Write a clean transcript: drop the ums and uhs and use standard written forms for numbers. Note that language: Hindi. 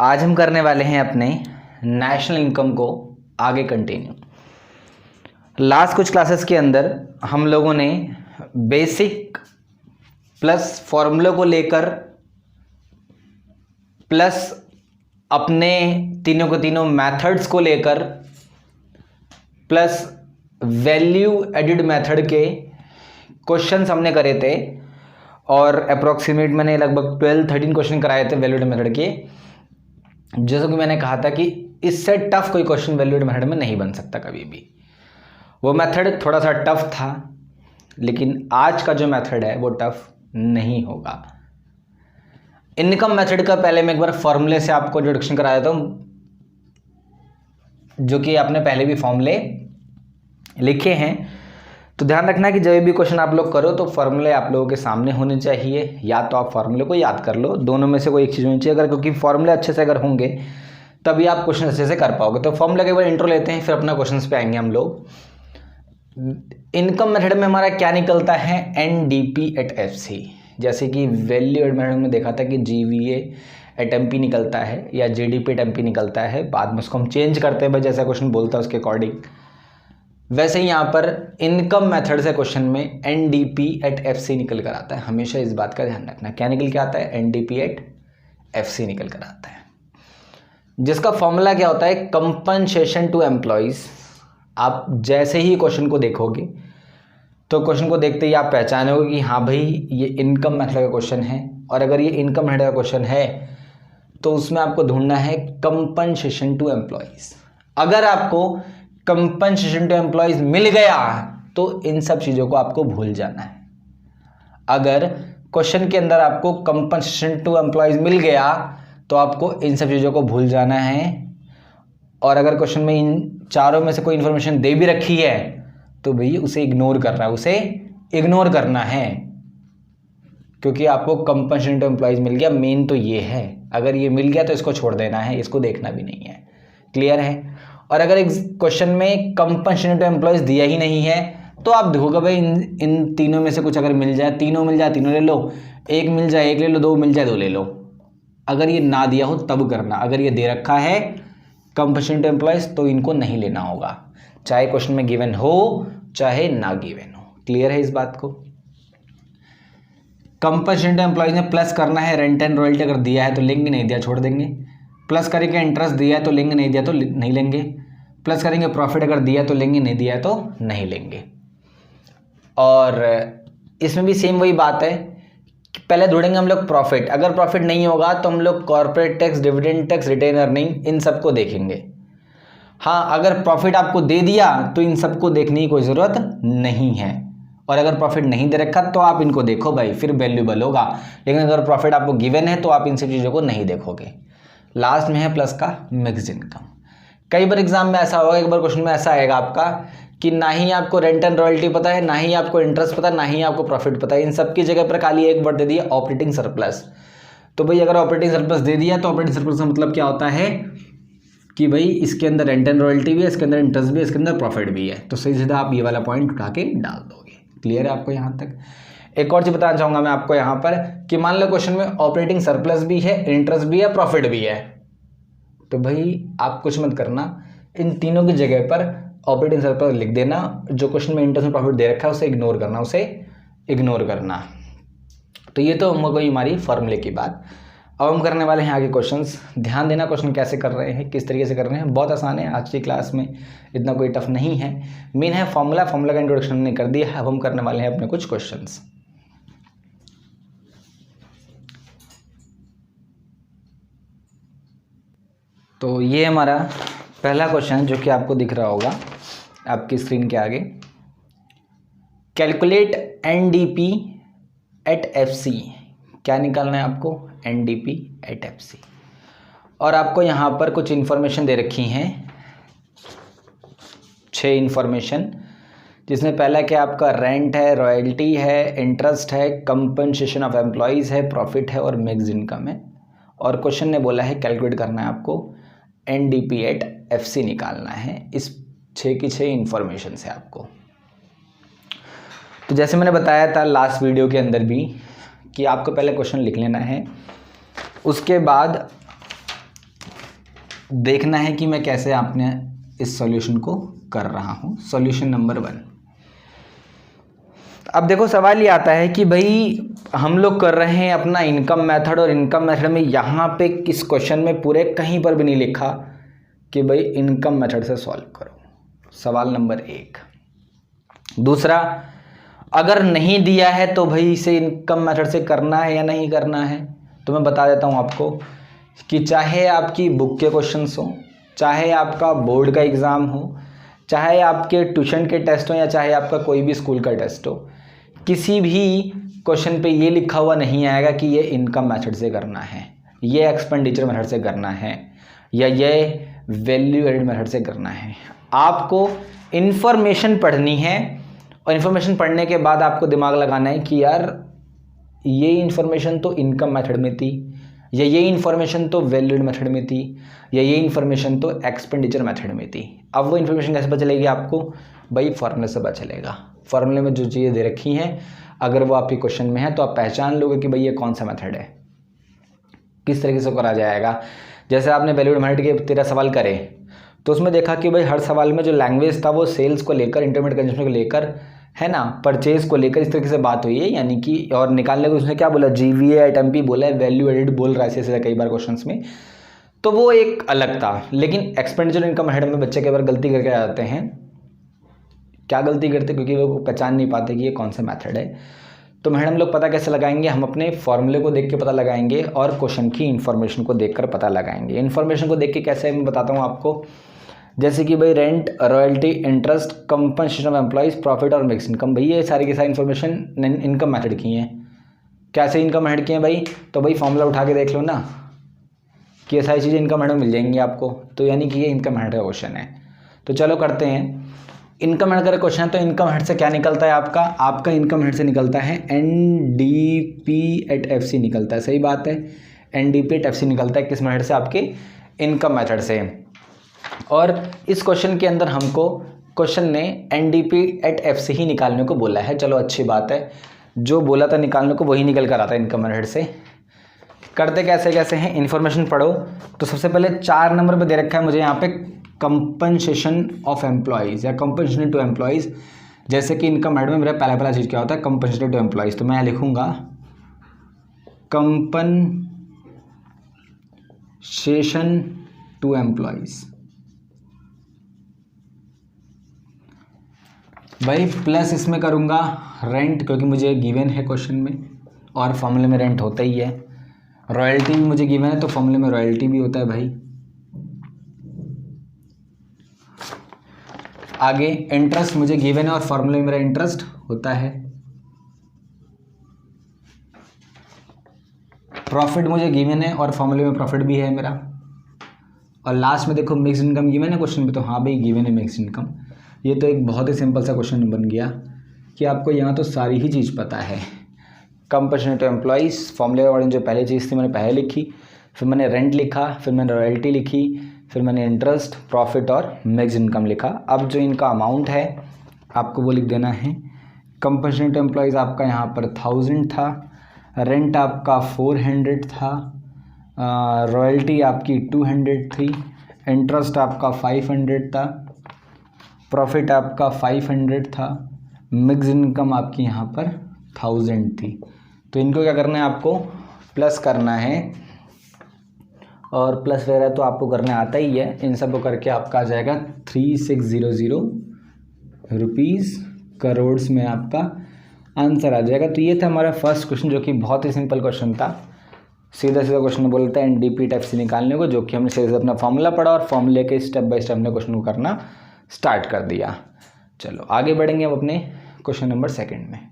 आज हम करने वाले हैं अपने नेशनल इनकम को आगे कंटिन्यू। लास्ट कुछ क्लासेस के अंदर हम लोगों ने बेसिक प्लस फॉर्मूले को लेकर प्लस अपने तीनों के तीनों मेथड्स को लेकर प्लस वैल्यू एडिड मेथड के क्वेश्चंस हमने करे थे और अप्रॉक्सीमेट मैंने लगभग 12-13 क्वेश्चन कराए थे वैल्यू एडिड मेथड के। जैसा कि मैंने कहा था कि इससे टफ कोई क्वेश्चन वैल्यू एडिड मेथड में नहीं बन सकता कभी भी। वो मेथड थोड़ा सा टफ था, लेकिन आज का जो मेथड है वो टफ नहीं होगा। इनकम मेथड का पहले मैं एक बार फॉर्मूले से आपको इंट्रोडक्शन करा देता हूं, जो कि आपने पहले भी फॉर्मूले लिखे हैं। तो ध्यान रखना कि जब भी क्वेश्चन आप लोग करो तो फॉर्मूले आप लोगों के सामने होने चाहिए, या तो आप फॉर्मूले को याद कर लो, दोनों में से कोई एक चीज़ होनी चाहिए। अगर क्योंकि फॉर्मूले अच्छे से अगर होंगे तभी आप क्वेश्चन अच्छे से कर पाओगे। तो फॉर्मूले के एक बार इंट्रो लेते हैं, फिर अपना क्वेश्चन पे आएंगे हम लोग। इनकम मेथड में हमारा क्या निकलता है, NDP@FC। जैसे कि वैल्यू एडिड मेथड में देखा था कि GVA@MP निकलता है या GDP@MP निकलता है, बाद में उसको हम चेंज करते हैं भाई जैसा क्वेश्चन बोलता है उसके अकॉर्डिंग। वैसे ही यहाँ पर इनकम मेथड से क्वेश्चन में NDP@FC निकल कर आता है। हमेशा इस बात का ध्यान रखना, क्या निकल के आता है, NDP@FC निकल कर आता है, जिसका फॉर्मूला क्या होता है, कंपनसेशन टू एम्प्लॉयज़। आप जैसे ही क्वेश्चन को देखोगे तो क्वेश्चन को देखते ही आप पहचानोगे कि हाँ भाई ये इनकम मेथड का क्वेश्चन है, और अगर ये इनकम मेथड का क्वेश्चन है तो उसमें आपको ढूंढना है कंपनसेशन टू एम्प्लॉयज़। अगर आपको कंपनसेशन टू एम्प्लॉयज़ मिल गया तो इन सब चीज़ों को आपको भूल जाना है। अगर क्वेश्चन के अंदर आपको कंपनसेशन टू एम्प्लॉयज़ मिल गया तो आपको इन सब चीज़ों को भूल जाना है। और अगर क्वेश्चन में इन चारों में से कोई इन्फॉर्मेशन दे भी रखी है तो भाई उसे इग्नोर करना है, उसे इग्नोर करना है, क्योंकि आपको कंपनसेशन टू एम्प्लॉयज़ मिल गया। मेन तो ये है, अगर ये मिल गया तो इसको छोड़ देना है, इसको देखना भी नहीं है। क्लियर है। और अगर एक क्वेश्चन में कंपनसेशन टू एम्प्लॉयज़ दिया ही नहीं है तो आप देखोगे भाई इन तीनों में से कुछ अगर मिल जाए, तीनों मिल जाए तीनों ले लो, एक मिल जाए एक ले लो, दो मिल जाए दो ले लो। अगर ये ना दिया हो तब करना, अगर ये दे रखा है कंपनसेशन टू एम्प्लॉयज़ तो इनको नहीं लेना होगा, चाहे क्वेश्चन में गिवन हो चाहे ना गिवन हो। क्लियर है इस बात को। कंपनसेशन टू एम्प्लॉयज़ में प्लस करना है रेंट एंड रॉयल्टी, अगर दिया है तो लेंगे, नहीं दिया छोड़ देंगे। प्लस करेंगे इंटरेस्ट, दिया है तो लेंगे, नहीं दिया तो नहीं लेंगे। प्लस करेंगे प्रॉफिट, अगर दिया तो लेंगे, नहीं दिया तो नहीं लेंगे। और इसमें भी सेम वही बात है, पहले ढूंढेंगे हम लोग प्रॉफिट। अगर प्रॉफिट नहीं होगा तो हम लोग corporate tax, dividend tax, retain earning, इन सबको देखेंगे। हाँ, अगर प्रॉफिट आपको दे दिया तो इन सबको देखने की कोई ज़रूरत नहीं है, और अगर प्रॉफिट नहीं दे रखा तो आप इनको देखो भाई, फिर वैल्यूबल होगा। लेकिन अगर प्रॉफिट आपको गिवन है तो आप इन सब चीज़ों को नहीं देखोगे। लास्ट में है प्लस का मिक्स्ड इनकम। कई बार एग्जाम में ऐसा होगा, एक बार क्वेश्चन में ऐसा आएगा आपका कि ना ही आपको रेंट एंड रॉयल्टी पता है, ना ही आपको इंटरेस्ट पता है, ना ही आपको प्रॉफिट पता है। इन सब की जगह पर खाली एक वर्ड दे दिया, ऑपरेटिंग सरप्लस। तो भाई अगर ऑपरेटिंग सरप्लस दे दिया तो ऑपरेटिंग सरप्लस का मतलब क्या होता है कि भाई इसके अंदर रेंट एंड रॉयल्टी भी है, इसके अंदर इंटरेस्ट भी है, इसके अंदर प्रॉफिट भी है। तो सही सीधा आप ये वाला पॉइंट उठा के डाल दोगे। क्लियर है आपको यहाँ तक। एक और चीज़ बताना चाहूँगा मैं आपको यहाँ पर कि मान लो क्वेश्चन में ऑपरेटिंग सरप्लस भी है, इंटरेस्ट भी है, प्रॉफिट भी है, तो भाई आप कुछ मत करना, इन तीनों की जगह पर ऑपरेटिंग सरप्लस लिख देना। जो क्वेश्चन में इंटरेस्ट में प्रॉफिट दे रखा है उसे इग्नोर करना, उसे इग्नोर करना। तो ये तो हम गई हमारी फॉर्मूले की बात। अब हम करने वाले हैं आगे क्वेश्चंस। ध्यान देना क्वेश्चन कैसे कर रहे हैं, किस तरीके से कर रहे हैं। बहुत आसान है, आज की क्लास में इतना कोई टफ नहीं है। मेन है फॉर्मूला का इंट्रोडक्शन हमने कर दिया है। अब हम करने वाले हैं अपने कुछ क्वेश्चंस। तो ये हमारा पहला क्वेश्चन जो कि आपको दिख रहा होगा आपकी स्क्रीन के आगे। Calculate NDP@FC। क्या निकालना है आपको, NDP@FC। और आपको यहाँ पर कुछ इन्फॉर्मेशन दे रखी हैं, 6 इन्फॉर्मेशन, जिसमें पहला क्या आपका रेंट है, रॉयल्टी है, इंटरेस्ट है, कंपनसेशन ऑफ एम्प्लॉयज़ है, प्रॉफिट है और मिक्स्ड इनकम है। और क्वेश्चन ने बोला है कैलकुलेट करना है आपको, NDP@FC निकालना है। इस 6 की 6 इन्फॉर्मेशन है आपको। तो जैसे मैंने बताया था लास्ट वीडियो के अंदर भी कि आपको पहले क्वेश्चन लिख लेना है, उसके बाद देखना है कि मैं कैसे आपने इस सॉल्यूशन को कर रहा हूँ। Solution number 1। अब देखो सवाल ये आता है कि भाई हम लोग कर रहे हैं अपना इनकम मेथड, और इनकम मेथड में यहाँ पे इस क्वेश्चन में पूरे कहीं पर भी नहीं लिखा कि भाई इनकम मेथड से सॉल्व करो। सवाल नंबर 1। दूसरा, अगर नहीं दिया है तो भाई इसे इनकम मेथड से करना है या नहीं करना है। तो मैं बता देता हूँ आपको कि चाहे आपकी बुक के क्वेश्चंस हो, चाहे आपका बोर्ड का एग्ज़ाम हो, चाहे आपके ट्यूशन के टेस्ट हो, या चाहे आपका कोई भी स्कूल का टेस्ट हो, किसी भी क्वेश्चन पे ये लिखा हुआ नहीं आएगा कि ये इनकम मेथड से करना है, ये एक्सपेंडिचर मेथड से करना है, या ये वैल्यू एडेड मेथड से करना है। आपको इन्फॉर्मेशन पढ़नी है, और इन्फॉर्मेशन पढ़ने के बाद आपको दिमाग लगाना है कि यार ये इन्फॉर्मेशन तो इनकम मेथड में थी, या ये इन्फॉर्मेशन तो वैल्यू एडेड मेथड में थी, या ये इन्फॉर्मेशन तो एक्सपेंडिचर मेथड में थी। अब वो इन्फॉर्मेशन कैसे पता चलेगी आपको? भाई फॉर्मूले से पता चलेगा। फॉर्मूले में जो चीज़ें दे रखी हैं, अगर वो आपके क्वेश्चन में है तो आप पहचान लोगे कि भाई ये कौन सा मेथड है, किस तरीके से करा जाएगा। जैसे आपने वैल्यू एडेड मेथड के 13 सवाल करे, तो उसमें देखा कि भाई हर सवाल में जो लैंग्वेज था वो सेल्स को लेकर, इंटरमीडिएट कंजम्पशन को लेकर, है ना, परचेज को लेकर इस तरीके से बात हुई है। यानी कि और निकालने को उसने क्या बोला, GVA आइटम बोला है, वैल्यू एडेड बोल रहा है ऐसे कई बार क्वेश्चंस में, तो वो एक अलग था। लेकिन एक्सपेंडिचर इनकम मेथड में बच्चे कई बार गलती करके आ जाते हैं। क्या गलती करते? क्योंकि वो पहचान नहीं पाते कि ये कौन सा मेथड है। तो मैडम लोग पता कैसे लगाएंगे? हम अपने फॉर्मूले को देख के पता लगाएंगे और क्वेश्चन की इन्फॉर्मेशन को देखकर पता लगाएंगे। इन्फॉर्मेशन को देख के कैसे, मैं बताता हूँ आपको। जैसे कि भाई rent, royalty, interest, compensation of employees, profit और मिक्स इनकम, भाई ये सारी की सारी इन्फॉर्मेशन इनकम मेथड की हैं। कैसे इनकम मेथड की हैं भाई? तो भाई फॉर्मूला उठा के देख लो ना कि ये सारी चीज़ें इनकम मेथड में मिल जाएंगी आपको। तो यानी कि ये इनकम मेथड का क्वेश्चन है। तो चलो करते हैं। इनकम मेथड का क्वेश्चन है, तो इनकम मेथड से क्या निकलता है आपका इनकम मेथड से निकलता है NDP@FC निकलता है। सही बात है, NDP@FC निकलता है किस मेथड से? आपके इनकम मेथड से। और इस क्वेश्चन के अंदर हमको क्वेश्चन ने NDP@FC ही निकालने को बोला है। चलो अच्छी बात है, जो बोला था निकालने को वही निकल कर आता है इनकम मेथड से। करते कैसे हैं, इन्फॉर्मेशन पढ़ो। तो सबसे पहले 4 नंबर पे दे रखा है मुझे यहाँ पे कंपनसेशन ऑफ एम्प्लॉइज़ या कंपनसेशन टू एम्प्लॉइज़। जैसे कि इनकम मेथड में मेरा पहला चीज़ क्या होता है? Compensation to employees. तो मैं लिखूँगा कंपनसेशन टू एम्प्लॉइज़ भाई, प्लस इसमें करूँगा रेंट, क्योंकि मुझे गिवन है क्वेश्चन में और फॉर्मूले में रेंट होता ही है। रॉयल्टी भी मुझे गिवन है तो फॉर्मूले में रॉयल्टी भी होता है भाई। आगे इंटरेस्ट मुझे गिवन है और फॉर्मूले में मेरा इंटरेस्ट होता है। प्रॉफिट मुझे गिवन है और फॉर्मूले में प्रॉफिट भी है मेरा। और लास्ट में देखो मिक्स इनकम गिवन है क्वेश्चन में, तो हाँ भाई गिवन है मिक्स इनकम। ये तो एक बहुत ही सिंपल सा क्वेश्चन बन गया कि आपको यहाँ तो सारी ही चीज़ पता है। कंपनसेशन टू एम्प्लॉइज़ फॉर्मूले अकॉर्डिंग जो पहली चीज़ थी मैंने पहले लिखी, फिर मैंने रेंट लिखा, फिर मैंने रॉयल्टी लिखी, फिर मैंने इंटरेस्ट, प्रॉफिट और मिक्स इनकम लिखा। अब जो इनका अमाउंट है आपको वो लिख देना है। कंपनसेशन टू एम्प्लॉइज़ आपका यहाँ पर 1000 था, रेंट आपका 400 था, रॉयल्टी आपकी 200 थी, इंटरेस्ट आपका 500 था, प्रॉफिट आपका 500 था, मिक्स इनकम आपकी यहाँ पर 1000 थी। तो इनको क्या करना है? आपको प्लस करना है, और प्लस वगैरह तो आपको करना आता ही है। इन सब को करके आपका आ जाएगा 3600 रुपीज़ करोड़ में आपका आंसर आ जाएगा। तो ये था हमारा फर्स्ट क्वेश्चन, जो कि बहुत ही सिंपल क्वेश्चन था। सीधा क्वेश्चन बोलता है NDP@FC निकालने को, जो कि हमने सीधे अपना फॉर्मूला पढ़ा और फॉर्मूले के स्टेप बाय स्टेप हमने क्वेश्चन को करना स्टार्ट कर दिया। चलो आगे बढ़ेंगे अब अपने क्वेश्चन नंबर 2 में।